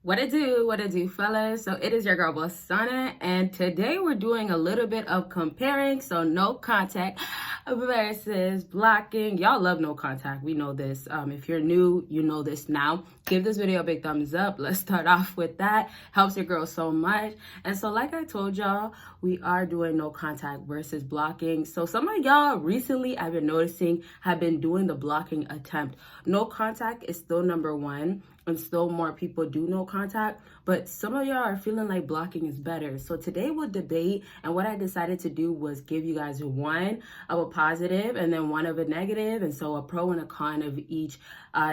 What it do, fellas? So it is your girl BBossArmy, and today we're doing a little bit of comparing. So no contact versus blocking. Y'all love no contact. We know this. If you're new, you know this now. Give this video a big thumbs up. Let's start off with that. Helps your girl so much. And so like I told y'all, we are doing no contact versus blocking. So some of y'all recently, I've been noticing, have been doing the blocking attempt. No contact is still number one, and still more people do no contact, but some of y'all are feeling like blocking is better. So today we'll debate, and what I decided to do was give you guys one of a positive and then one of a negative, and so a pro and a con of each,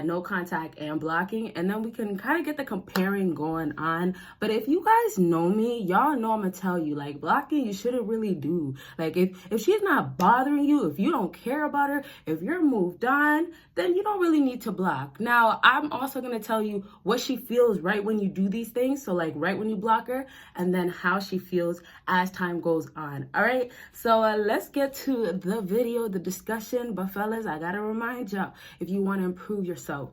no contact and blocking, and then we can kind of get the comparing going on. But if you guys know me, y'all know I'm gonna tell you, like, blocking you shouldn't really do. Like, if she's not bothering you, if you don't care about her, if you're moved on, then you don't really need to block. Now, I'm also gonna tell you what she feels right when you do these things, so like right when you block her, and then how she feels as time goes on. All right, so let's get to the video, the discussion. But fellas, I gotta remind y'all, if you want to improve yourself,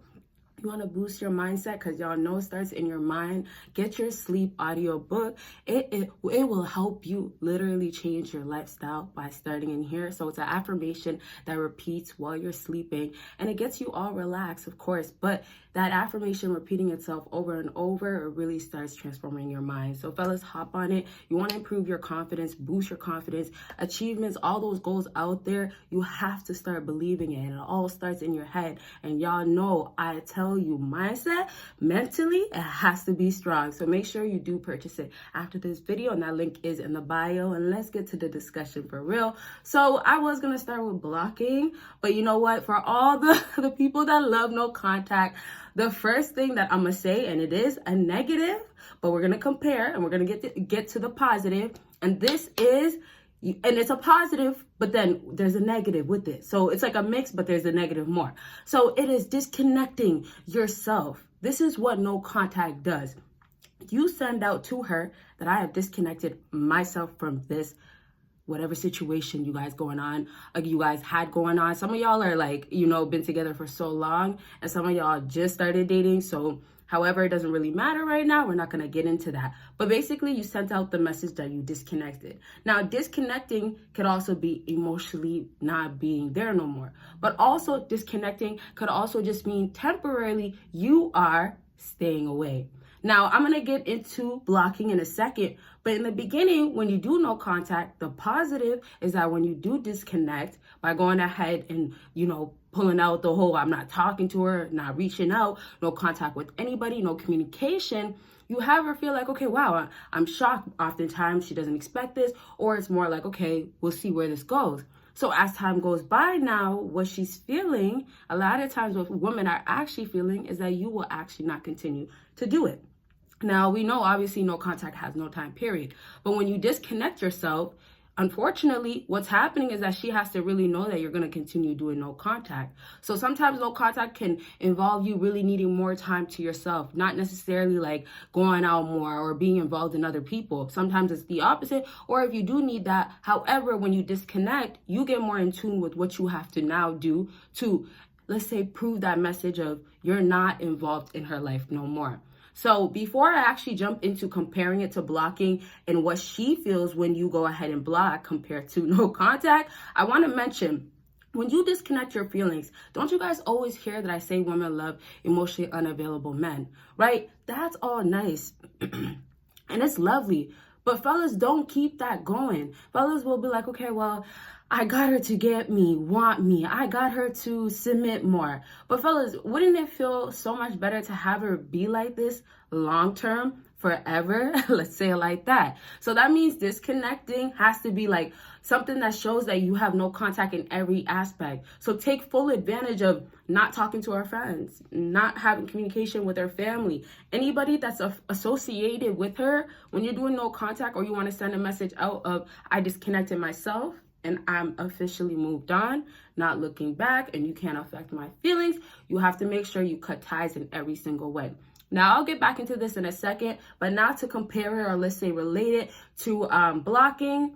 you want to boost your mindset, because y'all know it starts in your mind, get your sleep audio book. It will help you literally change your lifestyle by starting in here. So it's an affirmation that repeats while you're sleeping, and it gets you all relaxed, of course, but that affirmation repeating itself over and over, it really starts transforming your mind. So fellas, hop on it. You want to improve your confidence, boost your confidence, achievements, all those goals out there, you have to start believing it. And it all starts in your head. And y'all know, I tell you, mindset, mentally, it has to be strong. So make sure you do purchase it after this video, and that link is in the bio. And let's get to the discussion for real. So I was going to start with blocking, but you know what? For all the people that love no contact, the first thing that I'm going to say, and it is a negative, but we're going to compare and we're going to get to the positive. And this is, and it's a positive, but then there's a negative with it. So it's like a mix, but there's a negative more. So it is disconnecting yourself. This is what no contact does. You send out to her that I have disconnected myself from this whatever situation you guys going on, like you guys had going on. Some of y'all are like, you know, been together for so long, and some of y'all just started dating. So however, it doesn't really matter right now. We're not going to get into that. But basically, you sent out the message that you disconnected. Now, disconnecting could also be emotionally not being there no more. But also disconnecting could also just mean temporarily you are staying away. Now, I'm going to get into blocking in a second, but in the beginning, when you do no contact, the positive is that when you do disconnect by going ahead and, you know, pulling out the whole, I'm not talking to her, not reaching out, no contact with anybody, no communication, you have her feel like, okay, wow, I'm shocked. Oftentimes she doesn't expect this, or it's more like, okay, we'll see where this goes. So as time goes by now, what she's feeling, a lot of times what women are actually feeling is that you will actually not continue to do it. Now, we know obviously no contact has no time period, but when you disconnect yourself, unfortunately, what's happening is that she has to really know that you're going to continue doing no contact. So sometimes no contact can involve you really needing more time to yourself, not necessarily like going out more or being involved in other people. Sometimes it's the opposite, or if you do need that. However, when you disconnect, you get more in tune with what you have to now do to, let's say, prove that message of you're not involved in her life no more. So before I actually jump into comparing it to blocking and what she feels when you go ahead and block compared to no contact, I want to mention, when you disconnect your feelings, don't you guys always hear that I say women love emotionally unavailable men, right? That's all nice and it's lovely. But fellas, don't keep that going. Fellas will be like, okay, well, I got her to get me, want me. I got her to submit more. But fellas, wouldn't it feel so much better to have her be like this long term, forever? Let's say it like that. So that means disconnecting has to be like something that shows that you have no contact in every aspect. So take full advantage of not talking to our friends, not having communication with her family, anybody that's associated with her. When you're doing no contact, or you want to send a message out of, I disconnected myself and I'm officially moved on, not looking back, and you can't affect my feelings, you have to make sure you cut ties in every single way. Now, I'll get back into this in a second, but not to compare her, or let's say relate it to blocking.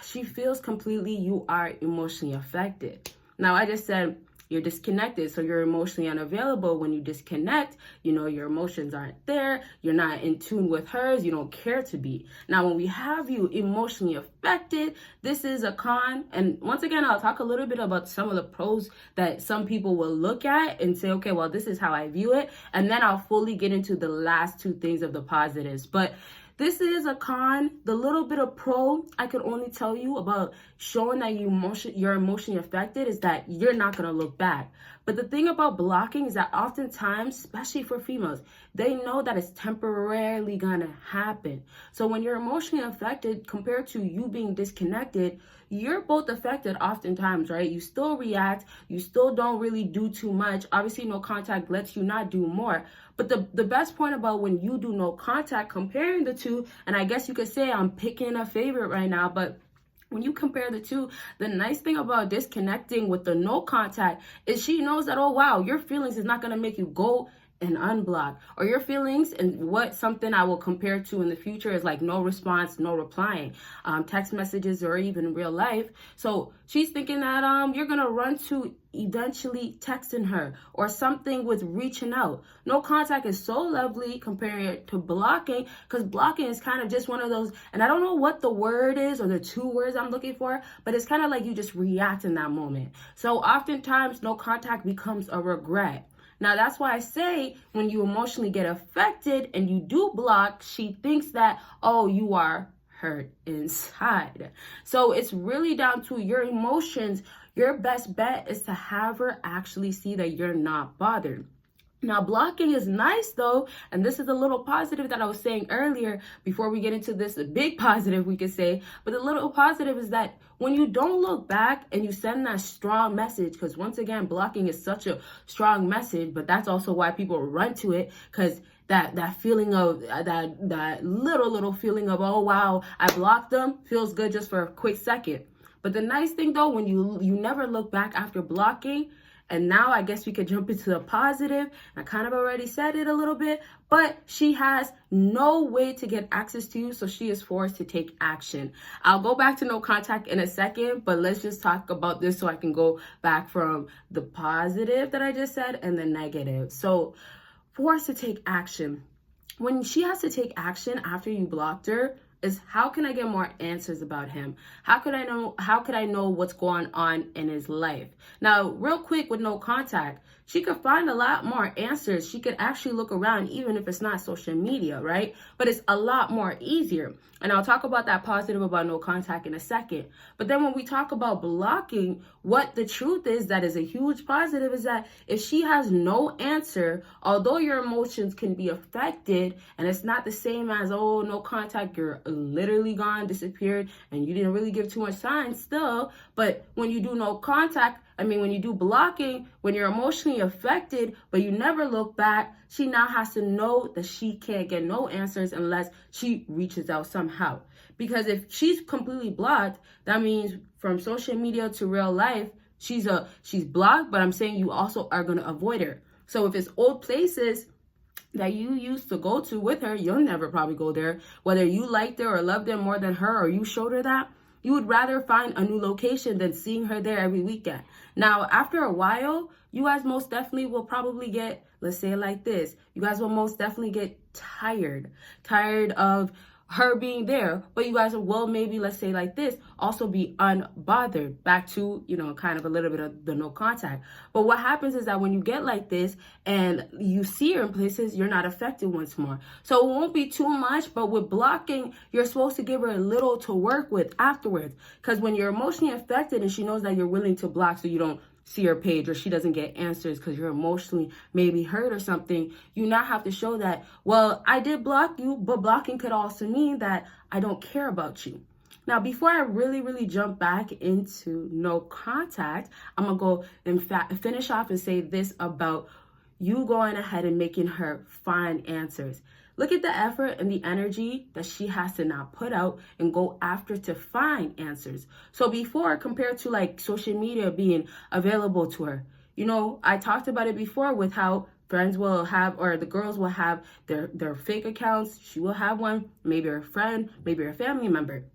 She feels completely you are emotionally affected. Now, I just said you're disconnected. So you're emotionally unavailable. When you disconnect, your emotions aren't there. You're not in tune with hers. You don't care to be. Now, when we have you emotionally affected, this is a con. And once again, I'll talk a little bit about some of the pros that some people will look at and say, okay, well, this is how I view it. And then I'll fully get into the last two things of the positives. But this is a con. The little bit of pro I could only tell you about showing that you're emotionally affected is that you're not going to look back. But the thing about blocking is that oftentimes, especially for females, they know that it's temporarily going to happen. So when you're emotionally affected compared to you being disconnected, you're both affected oftentimes, right? You still react. You still don't really do too much. Obviously, no contact lets you not do more. But the best point about when you do no contact, comparing the two, and I guess you could say I'm picking a favorite right now, but when you compare the two, the nice thing about disconnecting with the no contact is she knows that, oh, wow, your feelings is not going to make you go and unblock, or your feelings, and what something I will compare to in the future is like no response, no replying, text messages, or even real life. So she's thinking that you're gonna run to eventually texting her or something with reaching out. No contact is so lovely comparing it to blocking, because blocking is kind of just one of those, and I don't know what the word is or the two words I'm looking for, but it's kind of like you just react in that moment. So oftentimes no contact becomes a regret. Now, that's why I say when you emotionally get affected and you do block, she thinks that, oh, you are hurt inside. So it's really down to your emotions. Your best bet is to have her actually see that you're not bothered. Now, blocking is nice, though, and this is a little positive that I was saying earlier before we get into this big positive, we could say. But the little positive is that when you don't look back and you send that strong message, because once again, blocking is such a strong message, but that's also why people run to it, because that feeling of that little feeling of, oh, wow, I blocked them feels good just for a quick second. But the nice thing, though, when you never look back after blocking, and now I guess we could jump into the positive. I kind of already said it a little bit, but she has no way to get access to you, so she is forced to take action. I'll go back to no contact in a second, but let's just talk about this so I can go back from the positive that I just said and the negative. So forced to take action. When she has to take action after you blocked her, is how can I get more answers about him? How could I know what's going on in his life? Now, real quick with no contact, she could find a lot more answers. She could actually look around, even if it's not social media, right? But it's a lot more easier. And I'll talk about that positive about no contact in a second. But then when we talk about blocking, what the truth is that is a huge positive is that if she has no answer, although your emotions can be affected, and it's not the same as, oh, no contact, you're literally gone, disappeared, and you didn't really give too much sign still. But when you do no contact, when you do blocking, when you're emotionally affected, but you never look back, she now has to know that she can't get no answers unless she reaches out somehow. Because if she's completely blocked, that means from social media to real life, she's blocked, but I'm saying you also are going to avoid her. So if it's old places that you used to go to with her, you'll never probably go there. Whether you liked her or loved her more than her, or you showed her that, you would rather find a new location than seeing her there every weekend. Now, after a while, you guys most definitely will probably get, let's say it like this, you guys will most definitely get tired of her being there, but you guys will maybe, let's say like this, also be unbothered, back to, kind of a little bit of the no contact. But what happens is that when you get like this and you see her in places, you're not affected once more. So it won't be too much, but with blocking, you're supposed to give her a little to work with afterwards. Because when you're emotionally affected and she knows that you're willing to block so you don't see her page, or she doesn't get answers because you're emotionally maybe hurt or something, you now have to show that, well, I did block you, but blocking could also mean that I don't care about you. Now, before I really jump back into no contact, I'm going to go and finish off and say this about you going ahead and making her find answers. Look at the effort and the energy that she has to now put out and go after to find answers. So before, compared to like social media being available to her, I talked about it before with how friends will have, or the girls will have their fake accounts. She will have one, maybe her friend, maybe her family member.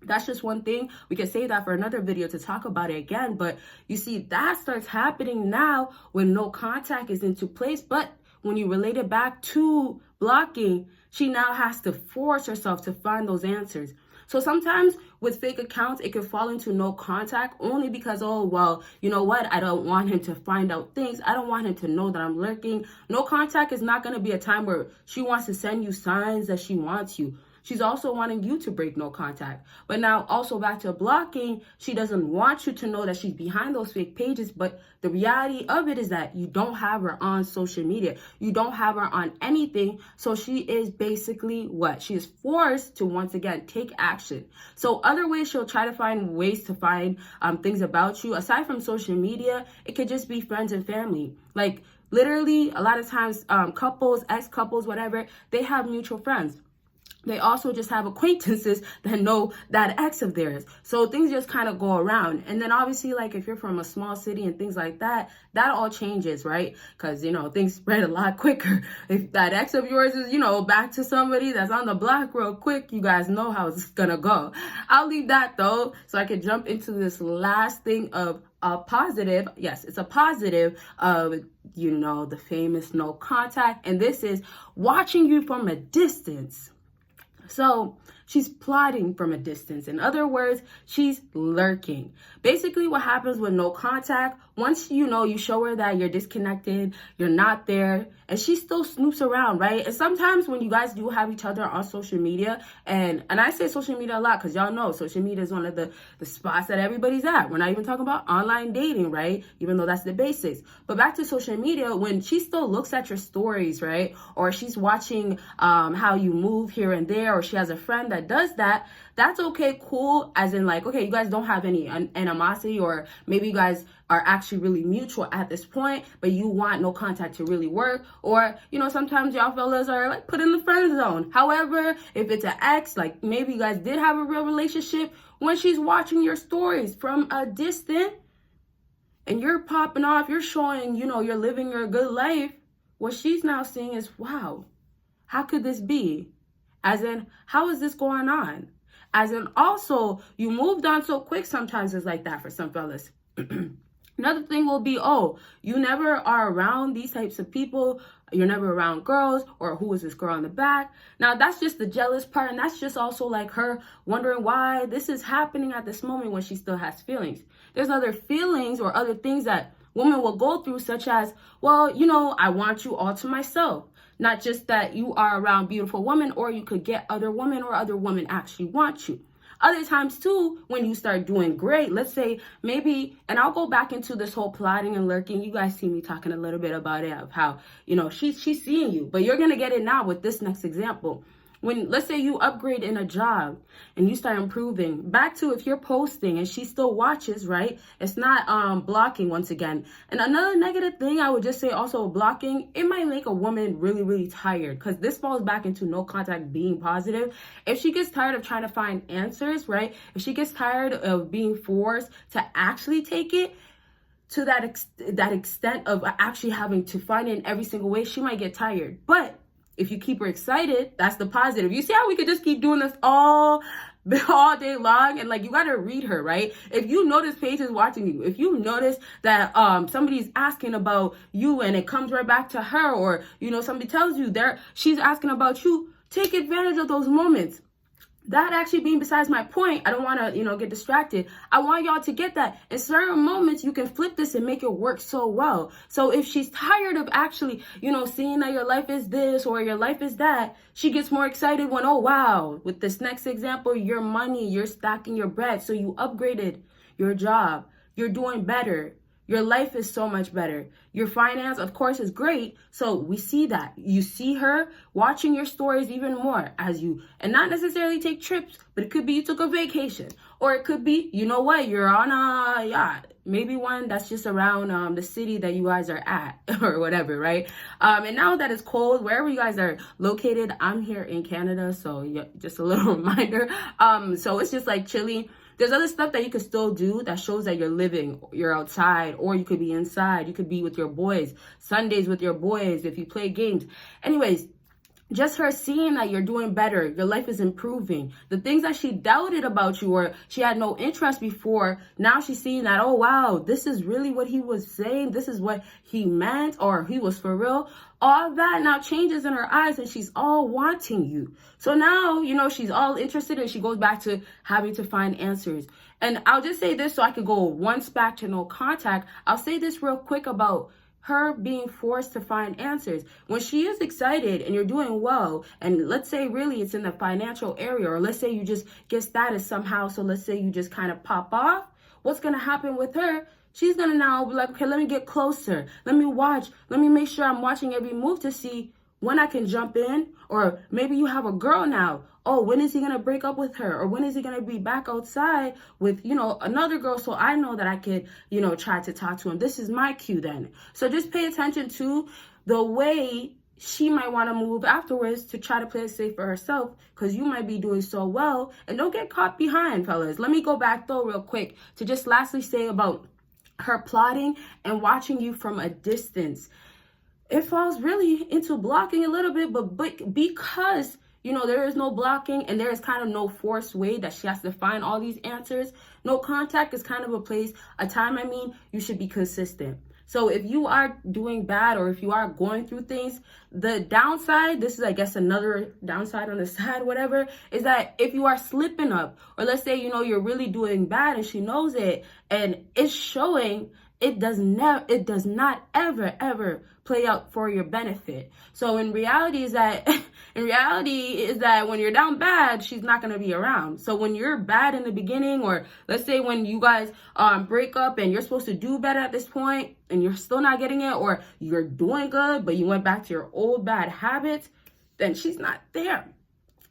That's just one thing. We can save that for another video to talk about it again. But you see, that starts happening now when no contact is into place. But when you relate it back to blocking, she now has to force herself to find those answers. So sometimes with fake accounts, it can fall into no contact only because, oh, well, you know what? I don't want him to find out things. I don't want him to know that I'm lurking. No contact is not going to be a time where she wants to send you signs that she wants you. She's also wanting you to break no contact. But now also back to blocking, she doesn't want you to know that she's behind those fake pages. But the reality of it is that you don't have her on social media. You don't have her on anything. So she is basically what? She is forced to once again take action. So other ways she'll try to find ways to find things about you. Aside from social media, it could just be friends and family. Like literally a lot of times couples, ex-couples, whatever, they have mutual friends. They also just have acquaintances that know that ex of theirs. So things just kind of go around. And then obviously, like if you're from a small city and things like that, that all changes, right? Because, you know, things spread a lot quicker. If that ex of yours is, you know, back to somebody that's on the block real quick, you guys know how it's gonna go. I'll leave that though, so I can jump into this last thing of a positive. Yes, it's a positive of, you know, the famous no contact. And this is watching you from a distance. So she's plotting from a distance. In other words, she's lurking. Basically, what happens with no contact, once you know, you show her that you're disconnected, you're not there, and she still snoops around, right? And sometimes when you guys do have each other on social media, and I say social media a lot because y'all know social media is one of the spots that everybody's at. We're not even talking about online dating, right? Even though that's the basics. But back to social media, when she still looks at your stories, right? Or she's watching how you move here and there, or she has a friend that does that, that's okay, cool, as in like, okay, you guys don't have any animosity, or maybe you guys are actually really mutual at this point, but you want no contact to really work. Or, you know, sometimes y'all fellas are like put in the friend zone. However, if it's an ex, like maybe you guys did have a real relationship, when she's watching your stories from a distance and you're popping off, you're showing, you know, you're living your good life, what she's now seeing is, wow, how could this be? As in, how is this going on? As in, also, you moved on so quick. Sometimes it's like that for some fellas. Another thing will be, oh, you never are around these types of people. You're never around girls, or who is this girl in the back? Now, that's just the jealous part. And that's just also like her wondering why this is happening at this moment when she still has feelings. There's other feelings or other things that women will go through, such as, well, you know, I want you all to myself. Not just that you are around beautiful women, or you could get other women, or other women actually want you. Other times too, when you start doing great, let's say maybe, and I'll go back into this whole plotting and lurking. You guys see me talking a little bit about it, of how, you know, she's seeing you, but you're going to get it now with this next example. When, let's say you upgrade in a job and you start improving, back to if you're posting and she still watches, right? It's not blocking once again. And another negative thing I would just say also blocking, it might make a woman really, really tired, because this falls back into no contact being positive. If she gets tired of trying to find answers, right? If she gets tired of being forced to actually take it to that extent of actually having to find it in every single way, she might get tired. But if you keep her excited, that's the positive. You see how we could just keep doing this all day long? And like, you got to read her, right? If you notice Paige is watching you, if you notice that somebody's asking about you and it comes right back to her, or, you know, somebody tells you she's asking about you, take advantage of those moments. That actually being besides my point, I don't want to, you know, get distracted. I want y'all to get that in certain moments, you can flip this and make it work so well. So if she's tired of actually, you know, seeing that your life is this or your life is that, she gets more excited when, oh, wow, with this next example, your money, you're stacking your bread. So you upgraded your job. You're doing better. Your life is so much better. Your finance, of course, is great. So we see that. You see her watching your stories even more as you, and not necessarily take trips, but it could be you took a vacation. Or it could be, you know what, you're on a yacht. Maybe one that's just around the city that you guys are at or whatever, right? And now that it's cold, wherever you guys are located, I'm here in Canada. So yeah, just a little reminder. So it's just like chilly. There's other stuff that you can still do that shows that you're living, you're outside, or you could be inside. You could be with your boys, Sundays with your boys if you play games. Anyways, just her seeing that you're doing better, your life is improving. The things that she doubted about you or she had no interest before, now she's seeing that, oh wow, this is really what he was saying. This is what he meant, or he was for real. All that now changes in her eyes and she's all wanting you. So now, she's all interested and she goes back to having to find answers. And I'll just say this so I could go once back to no contact. I'll say this real quick about her being forced to find answers. When she is excited and you're doing well, and let's say really it's in the financial area, or let's say you just get status somehow, so let's say you just kind of pop off, what's going to happen with her? She's going to now be like, okay, let me get closer. Let me watch. Let me make sure I'm watching every move to see when I can jump in. Or maybe you have a girl now. Oh, when is he going to break up with her? Or when is he going to be back outside with, another girl, so I know that I could, try to talk to him. This is my cue then. So just pay attention to the way she might want to move afterwards to try to play it safe for herself, because you might be doing so well. And don't get caught behind, fellas. Let me go back though real quick to just lastly say about her plotting and watching you from a distance. It falls really into blocking a little bit, but because there is no blocking and there is kind of no forced way that she has to find all these answers, no contact is kind of a time you should be consistent. So if you are doing bad or if you are going through things, the downside, this is I guess another downside on the side, whatever, is that if you are slipping up, or let's say you're really doing bad and she knows it and it's showing, it does not ever play out for your benefit. So in reality is that when you're down bad, she's not going to be around. So when you're bad in the beginning, or let's say when you guys break up and you're supposed to do better at this point and you're still not getting it, or you're doing good but you went back to your old bad habits, then she's not there.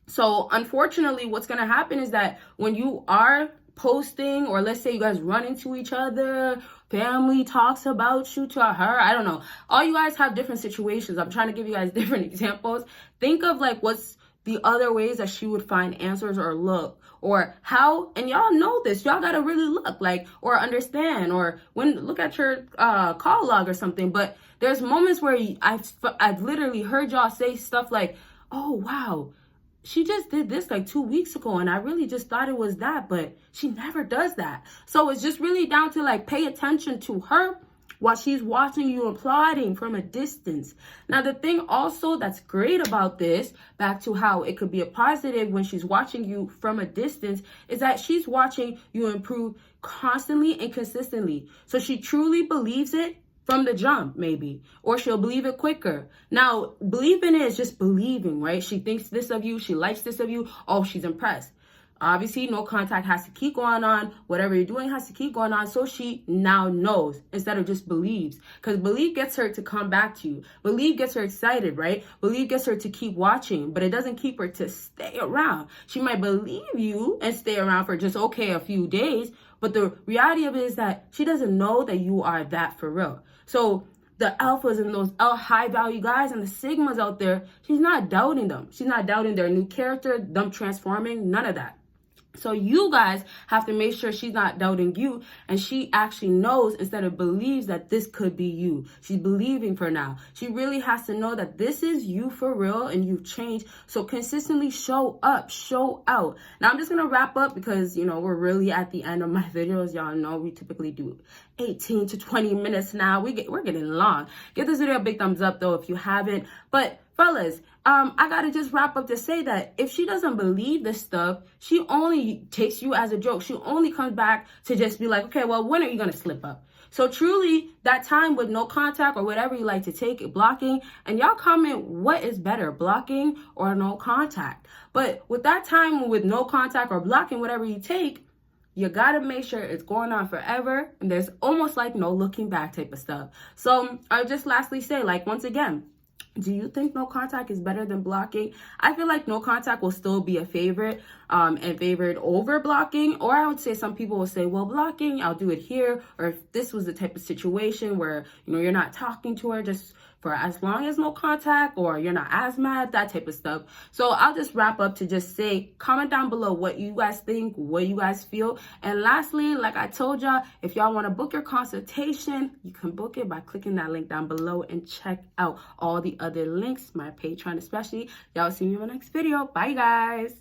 So unfortunately, what's going to happen is that when you are posting, or let's say you guys run into each other, family talks about you to her, I don't know, all you guys have different situations. I'm trying to give you guys different examples. Think of like what's the other ways that she would find answers or look, or how, and y'all know this, y'all gotta really look like or understand, or look at your call log or something. But there's moments where I've literally heard y'all say stuff like, oh wow, she just did this like 2 weeks ago and I really just thought it was that, but she never does that. So it's just really down to like pay attention to her while she's watching you applauding from a distance. Now, the thing also that's great about this, back to how it could be a positive when she's watching you from a distance, is that she's watching you improve constantly and consistently. So she truly believes it from the jump, maybe, or she'll believe it quicker. Now, believing is just believing, right? She thinks this of you, she likes this of you, oh, she's impressed. Obviously, no contact has to keep going on. Whatever you're doing has to keep going on. So she now knows instead of just believes. Because believe gets her to come back to you. Believe gets her excited, right? Believe gets her to keep watching, but it doesn't keep her to stay around. She might believe you and stay around for just, a few days. But the reality of it is that she doesn't know that you are that for real. So the alphas and those high value guys and the sigmas out there, she's not doubting them. She's not doubting their new character, them transforming, none of that. So you guys have to make sure she's not doubting you and she actually knows instead of believes that this could be you. She's believing for now. She really has to know that this is you for real and you've changed. So consistently show up, show out. Now I'm just going to wrap up because, we're really at the end of my videos. Y'all know we typically do 18 to 20 minutes now. We're getting long. Give this video a big thumbs up though if you haven't. But fellas, I gotta just wrap up to say that if she doesn't believe this stuff, she only takes you as a joke. She only comes back to just be like, okay, well, when are you gonna slip up? So truly, that time with no contact or whatever you like to take it, blocking, and y'all comment what is better, blocking or no contact. But with that time with no contact or blocking, whatever you take, you gotta make sure it's going on forever and there's almost like no looking back type of stuff. So I'll just lastly say, like, once again, do you think no contact is better than blocking? I feel like no contact will still be a favorite and favored over blocking. Or I would say some people will say, well, blocking, I'll do it here. Or if this was the type of situation where, you're not talking to her just for as long as no contact, or you're not as mad, that type of stuff. So I'll just wrap up to just say, comment down below what you guys think, what you guys feel. And lastly, like I told y'all, if y'all want to book your consultation, you can book it by clicking that link down below and check out all the other links, my Patreon especially. Y'all see me in my next video. Bye, guys.